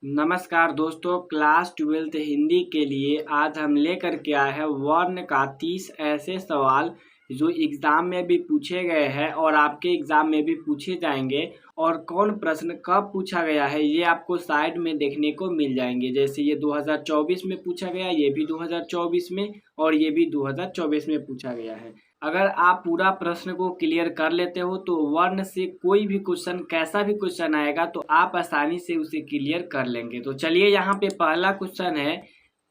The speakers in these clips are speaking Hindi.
नमस्कार दोस्तों, क्लास 12th हिंदी के लिए आज हम लेकर के आए हैं वर्ण का 30 ऐसे सवाल जो एग्ज़ाम में भी पूछे गए हैं और आपके एग्ज़ाम में भी पूछे जाएंगे। और कौन प्रश्न कब पूछा गया है ये आपको साइड में देखने को मिल जाएंगे। जैसे ये 2024 में पूछा गया, ये भी 2024 में और ये भी 2024 में पूछा गया है। अगर आप पूरा प्रश्न को क्लियर कर लेते हो तो वर्ण से कोई भी क्वेश्चन, कैसा भी क्वेश्चन आएगा तो आप आसानी से उसे क्लियर कर लेंगे। तो चलिए, यहाँ पे पहला क्वेश्चन है,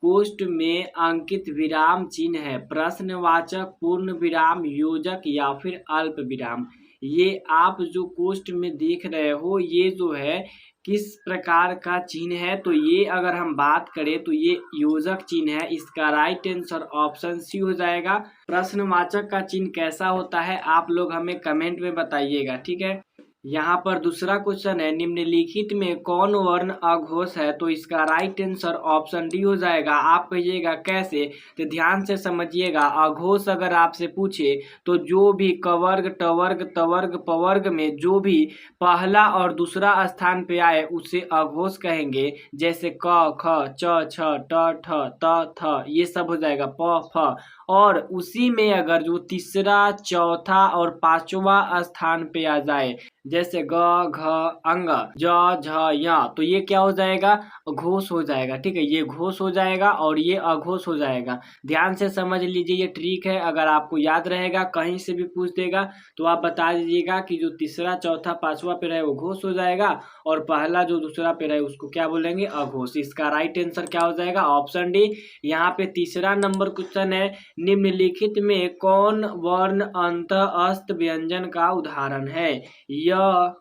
कोष्ठ में अंकित विराम चिन्ह है प्रश्नवाचक, पूर्ण विराम, योजक या फिर अल्प विराम। ये आप जो कोष्ठ में देख रहे हो ये जो है किस प्रकार का चिन्ह है, तो ये अगर हम बात करें तो ये योजक चिन्ह है। इसका राइट आंसर ऑप्शन सी हो जाएगा। प्रश्नवाचक का चिन्ह कैसा होता है आप लोग हमें कमेंट में बताइएगा, ठीक है। यहाँ पर दूसरा क्वेश्चन है, निम्नलिखित में कौन वर्ण अघोष है, तो इसका राइट आंसर ऑप्शन डी हो जाएगा। आप कहिएगा कैसे, तो ध्यान से समझिएगा। अघोष अगर आपसे पूछे तो जो भी कवर्ग, टवर्ग, तवर्ग, पवर्ग में जो भी पहला और दूसरा स्थान पे आए उसे अघोष कहेंगे। जैसे क, ख, च, छ, ट, ठ, त, थ, ये सब हो जाएगा प, फ। और उसी में अगर जो तीसरा, चौथा और पांचवा स्थान पे आ जाए, जैसे ग, घ, अंग, ज, झ, य, तो ये क्या हो जाएगा, घोष हो जाएगा। ठीक है, ये घोष हो जाएगा और ये अघोष हो जाएगा। ध्यान से समझ लीजिए, ये ट्रिक है। अगर आपको याद रहेगा, कहीं से भी पूछ देगा तो आप बता दीजिएगा कि जो तीसरा, चौथा, पांचवा पे रहे वो घोष हो जाएगा और पहला जो दूसरा पे रहे उसको क्या बोलेंगे, अघोष। इसका राइट आंसर क्या हो जाएगा, ऑप्शन डी। यहाँ पे तीसरा नंबर क्वेश्चन है, निम्नलिखित में कौन वर्ण अंत अस्त व्यंजन का उदाहरण है, य,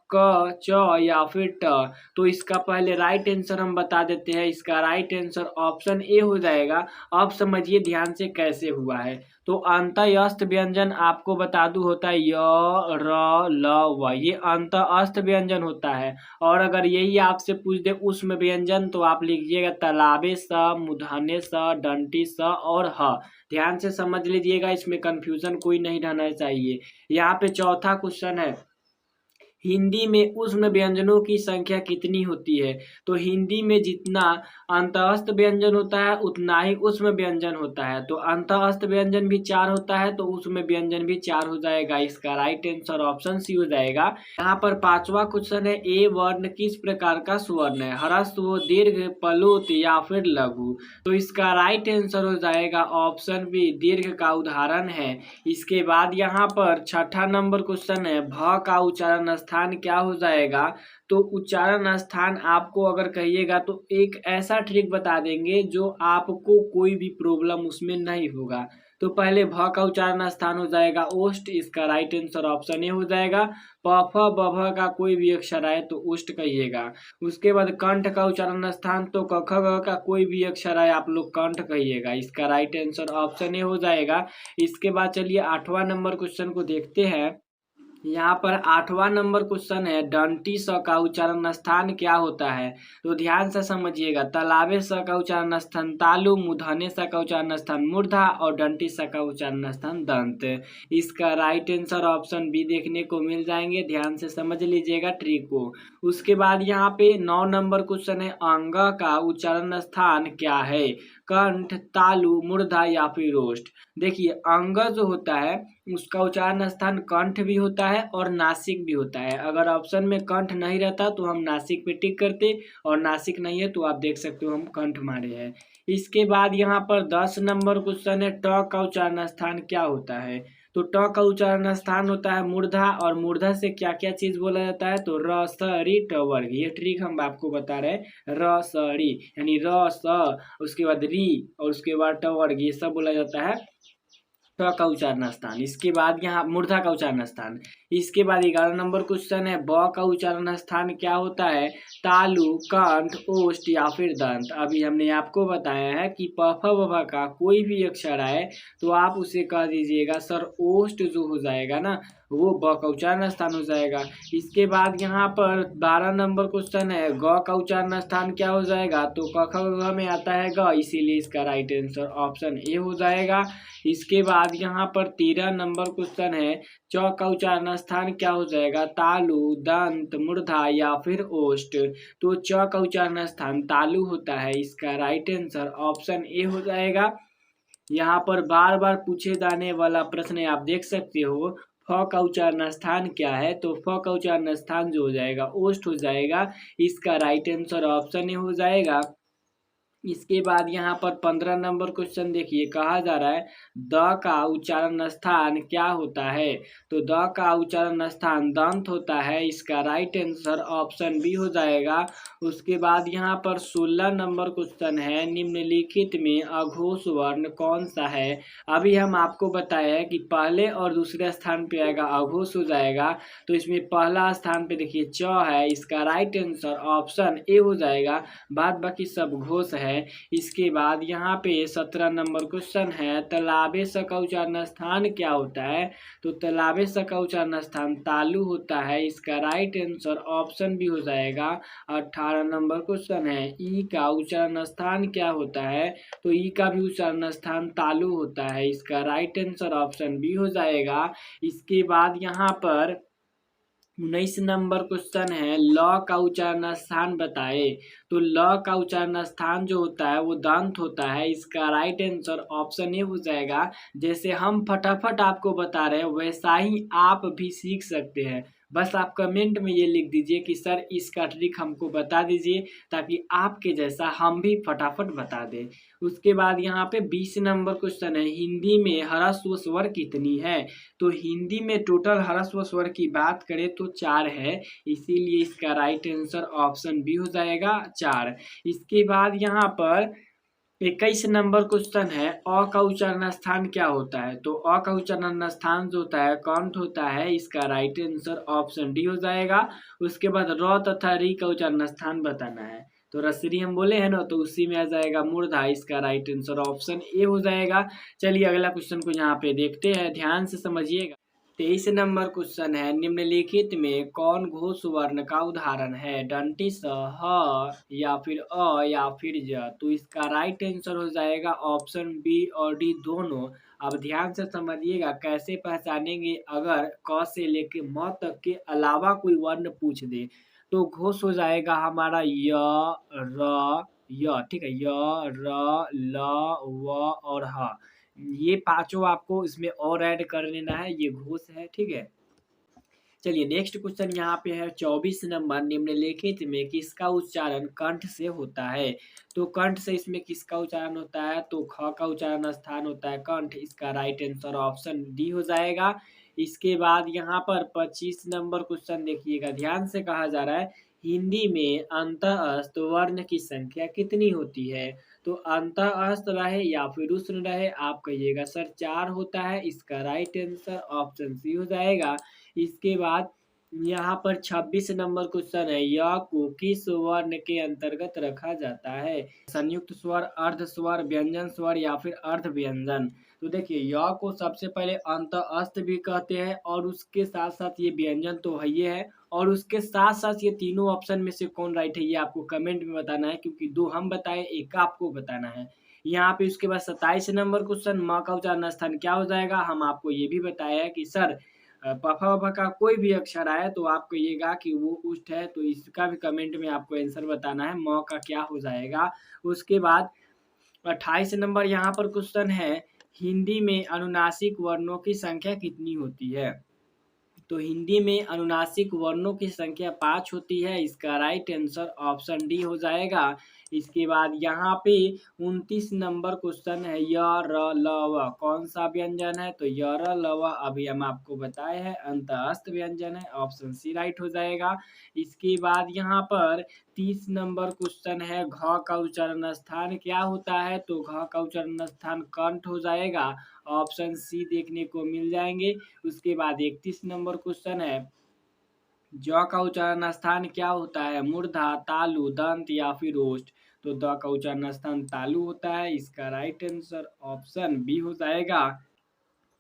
क, च या फिर ट। तो इसका पहले राइट आंसर हम बता देते हैं। इसका राइट आंसर ऑप्शन ए हो जाएगा। अब समझिए ध्यान से कैसे हुआ है। तो अंतःस्थ व्यंजन आपको बता दूं होता है य, र, ल, व, ये अंतःस्थ व्यंजन होता है। और अगर यही आपसे पूछ दे उष्म व्यंजन तो आप लिखिएगा तालाबे स, मूर्धन्य स, दंती स और ह। ध्यान से समझ लीजिएगा, इसमें कंफ्यूजन कोई नहीं रहना चाहिए। यहाँ पे चौथा क्वेश्चन है, हिंदी में उष्म व्यंजनों की संख्या कितनी होती है। तो हिंदी में जितना अंतःस्थ व्यंजन होता है उतना ही उष्म व्यंजन होता है। तो अंतःस्थ व्यंजन भी 4 होता है तो उष्म व्यंजन भी 4 हो जाएगा। इसका राइट आंसर ऑप्शन सी हो जाएगा। यहाँ पर पांचवा क्वेश्चन है, ए वर्ण किस प्रकार का स्वर्ण है, ह्रस्व, दीर्घ, प्लुत या फिर लघु। तो इसका राइट आंसर हो जाएगा ऑप्शन बी, दीर्घ का उदाहरण है। इसके बाद यहाँ पर छठा नंबर क्वेश्चन है, भ का उच्चारण स्थान क्या हो जाएगा। तो उच्चारण स्थान आपको अगर कहिएगा तो एक ऐसा ट्रिक बता देंगे जो आपको कोई भी प्रॉब्लम उसमें नहीं होगा। तो पहले भ का उच्चारण स्थान हो जाएगा ओष्ठ। इसका राइट आंसर ऑप्शन ए हो जाएगा। प, फ, ब, भ का कोई भी अक्षर आए तो ओष्ठ कहिएगा। उसके बाद कंठ का उच्चारण स्थान, तो क, ख, ग का कोई भी अक्षर आए आप लोग कंठ कहिएगा। इसका राइट आंसर ऑप्शन ए हो जाएगा। इसके बाद चलिए आठवां नंबर क्वेश्चन को देखते हैं। यहाँ पर आठवां नंबर क्वेश्चन है, डंटी स का उच्चारण स्थान क्या होता है। तो ध्यान से समझिएगा, तालाबे स का उच्चारण स्थान तालु, मूर्धन्य स का उच्चारण स्थान मूर्धा और डंटी स का उच्चारण स्थान दंत। इसका राइट आंसर ऑप्शन बी देखने को मिल जाएंगे। ध्यान से समझ लीजिएगा ट्रिक को। उसके बाद यहाँ पे 9 नंबर क्वेश्चन है, अंग का उच्चारण स्थान क्या है, कंठ, तालु, मूर्धा या फिर ओष्ठ। देखिए, अंग जो होता है उसका उच्चारण स्थान कंठ भी होता है और नासिक भी होता है। अगर ऑप्शन में कंठ नहीं रहता तो हम नासिक पे टिक करते, और नासिक नहीं है तो आप देख सकते हो हम कंठ मारे हैं। इसके बाद यहाँ पर 10 नंबर क्वेश्चन है, ट का उच्चारण स्थान क्या होता है। तो ट का उच्चारण स्थान होता है मूर्धा, और मूर्धा से क्या क्या चीज बोला जाता है, तो र, स, री, ट, वर्ग। ये ट्रिक हम आपको बता रहे हैं, र, स, री, यानी र, स, उसके बाद री और उसके बाद ट, वर्ग, ये सब बोला जाता है ट का उच्चारण स्थान। इसके बाद यहाँ मूर्धा का उच्चारण स्थान। इसके बाद 11 नंबर क्वेश्चन है, ब का उच्चारण स्थान क्या होता है, तालु, कंठ, ओष्ठ या फिर दंत। अभी हमने आपको बताया है कि प, फ, ब, भ का कोई भी अक्षर आए तो आप उसे कह दीजिएगा सर ओष्ठ जो हो जाएगा ना वो ब का उच्चारण स्थान हो जाएगा। इसके बाद यहाँ पर 12 नंबर क्वेश्चन है, ग का उच्चारण स्थान क्या हो जाएगा। तो क, ख, ग में आता है ग, इसीलिए इसका राइट आंसर ऑप्शन ए हो जाएगा। इसके बाद यहाँ पर 13 नंबर क्वेश्चन है, च का उच्चारण स्थान क्या हो जाएगा? तालु, दंत, मूर्धा या फिर ओष्ठ। तो च का उच्चारण स्थान तालु होता है, इसका राइट आंसर ऑप्शन ए हो जाएगा। यहाँ पर बार बार पूछे जाने वाला प्रश्न आप देख सकते हो, फ का उच्चारण स्थान क्या है? तो फ का उच्चारण स्थान जो हो जाएगा ओष्ठ हो जाएगा, इसका राइट आंसर ऑप्शन ए हो जाएगा। इसके बाद यहाँ पर 15 नंबर क्वेश्चन देखिए, कहा जा रहा है द का उच्चारण स्थान क्या होता है? तो द का उच्चारण स्थान दंत होता है, इसका राइट आंसर ऑप्शन बी हो जाएगा। उसके बाद यहाँ पर 16 नंबर क्वेश्चन है, निम्नलिखित में अघोष वर्ण कौन सा है? अभी हम आपको बताया है कि पहले और दूसरे स्थान पे आएगा अघोष हो जाएगा, तो इसमें पहला स्थान पे देखिए च है, इसका राइट आंसर ऑप्शन ए हो जाएगा, बाद बाकी सब घोष है। इसके बाद यहाँ पे 17 नंबर क्वेश्चन है, तालाबे स का उच्चारण स्थान क्या होता है? तो तालाबे स का उच्चारण स्थान तालु होता है, इसका राइट आंसर ऑप्शन भी हो जाएगा। 18 नंबर क्वेश्चन है, ई का उच्चारण स्थान क्या होता है? तो ई का भी उच्चारण स्थान तालु होता है, इसका राइट आंसर ऑप्शन बी हो जाएगा। इसके बाद यहाँ पर 19 नंबर क्वेश्चन है, ल का उच्चारण स्थान बताए। तो ल का उच्चारण स्थान जो होता है वो दंत होता है, इसका राइट आंसर ऑप्शन ए हो जाएगा। जैसे हम फटाफट आपको बता रहे हैं वैसा ही आप भी सीख सकते हैं। बस आप कमेंट में ये लिख दीजिए कि सर इसका ट्रिक हमको बता दीजिए, ताकि आपके जैसा हम भी फटाफट बता दें। उसके बाद यहाँ पे 20 नंबर क्वेश्चन है, हिंदी में ह्रस्व स्वर कितनी है? तो हिंदी में टोटल ह्रस्व स्वर की बात करें तो 4 है, इसीलिए इसका राइट आंसर ऑप्शन बी हो जाएगा 4। इसके बाद यहाँ पर 21 नंबर क्वेश्चन है, अ का उच्चारण स्थान क्या होता है? तो अ का उच्चारण स्थान जो होता है कंठ होता है, इसका राइट आंसर ऑप्शन डी हो जाएगा। उसके बाद र तथा री का उच्चारण स्थान बताना है। तो रसरी हम बोले हैं ना, तो उसी में आ जाएगा मूर्धा, इसका राइट आंसर ऑप्शन ए हो जाएगा। चलिए अगला क्वेश्चन को यहाँ पे देखते हैं, ध्यान से समझिएगा। 23 नंबर क्वेश्चन है, निम्नलिखित में कौन घोष वर्ण का उदाहरण है? दंती स, ह या फिर अ या फिर ज। तो इसका राइट आंसर हो जाएगा ऑप्शन बी और डी दोनों। अब ध्यान से समझिएगा कैसे पहचानेंगे, अगर क से लेके म तक के अलावा कोई वर्ण पूछ दे तो घोष हो जाएगा हमारा य, र, य, ठीक है, य, र, ल, व और ह। ये पांचों आपको इसमें और ऐड कर लेना है, ये घोष है, ठीक है। चलिए नेक्स्ट क्वेश्चन यहाँ पे है 24 नंबर, निम्नलिखित में किसका उच्चारण कंठ से होता है? तो कंठ से इसमें किसका उच्चारण होता है? तो ख का उच्चारण स्थान होता है कंठ, इसका राइट आंसर ऑप्शन डी हो जाएगा। इसके बाद यहाँ पर 25 नंबर क्वेश्चन देखिएगा, ध्यान से कहा जा रहा है, हिंदी में अंतःस्थ वर्ण की संख्या कितनी होती है? तो अंतःस्थ रहे या फिर उष्ण रहे, आप कहिएगा सर 4 होता है, इसका राइट आंसर ऑप्शन सी हो जाएगा। इसके बाद यहाँ पर 26 नंबर क्वेश्चन है, य को किस वर्ण के अंतर्गत रखा जाता है? संयुक्त स्वर, अर्ध स्वर, व्यंजन स्वर या फिर अर्ध व्यंजन। तो देखिए य को सबसे पहले अंतःस्थ भी कहते हैं, और उसके साथ साथ ये व्यंजन तो है ही है, और उसके साथ साथ ये तीनों ऑप्शन में से कौन राइट है ये आपको कमेंट में बताना है, क्योंकि 2 हम बताए, एक आपको बताना है। यहाँ पे उसके बाद 27 नंबर क्वेश्चन, म का उच्चारण स्थान क्या हो जाएगा? हम आपको ये भी बताया है कि सर पफा वफा का कोई भी अक्षर आए तो आप कहिएगा कि वो उष्ठ है, तो इसका भी कमेंट में आपको आंसर बताना है, म का क्या हो जाएगा। उसके बाद 28 नंबर यहाँ पर क्वेश्चन है, हिंदी में अनुनासिक वर्णों की संख्या कितनी होती है? तो हिंदी में अनुनासिक वर्णों की संख्या 5 होती है, इसका राइट आंसर ऑप्शन डी हो जाएगा। इसके बाद यहाँ पे 29 नंबर क्वेश्चन है, य, र, ल, व कौन सा व्यंजन है? तो य, र, ल, व अभी हम आपको बताए हैं अंतःस्थ व्यंजन है, ऑप्शन सी राइट हो जाएगा। इसके बाद यहाँ पर 30 नंबर क्वेश्चन है, घ का उच्चारण स्थान क्या होता है? तो घ का उच्चारण स्थान कंठ हो जाएगा, ऑप्शन सी देखने को मिल जाएंगे। उसके बाद 31 नंबर क्वेश्चन है, ज का उच्चारण स्थान क्या होता है? मूर्धा, तालु, दंत या फिर ओष्ठ। तो द का उच्चारण स्थान तालु होता है, इसका राइट आंसर ऑप्शन बी हो जाएगा।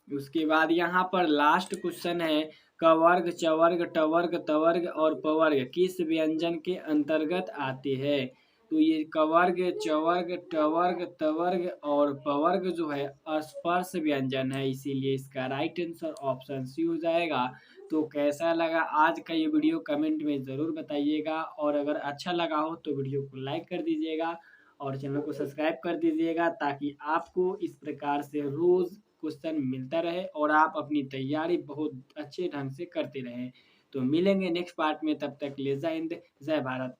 उसके बाद यहाँ पर लास्ट क्वेश्चन है, कवर्ग, चवर्ग, टवर्ग, तवर्ग और पवर्ग किस व्यंजन के अंतर्गत आते हैं? तो ये कवर्ग, चवर्ग, टवर्ग, तवर्ग और पवर्ग जो है स्पर्श व्यंजन है, इसीलिए इसका राइट आंसर ऑप्शन सी हो जाएगा। तो कैसा लगा आज का ये वीडियो कमेंट में ज़रूर बताइएगा, और अगर अच्छा लगा हो तो वीडियो को लाइक कर दीजिएगा और चैनल को सब्सक्राइब कर दीजिएगा, ताकि आपको इस प्रकार से रोज़ क्वेश्चन मिलता रहे और आप अपनी तैयारी बहुत अच्छे ढंग से करते रहें। तो मिलेंगे नेक्स्ट पार्ट में, तब तक के लिए जय हिंद, जय भारत।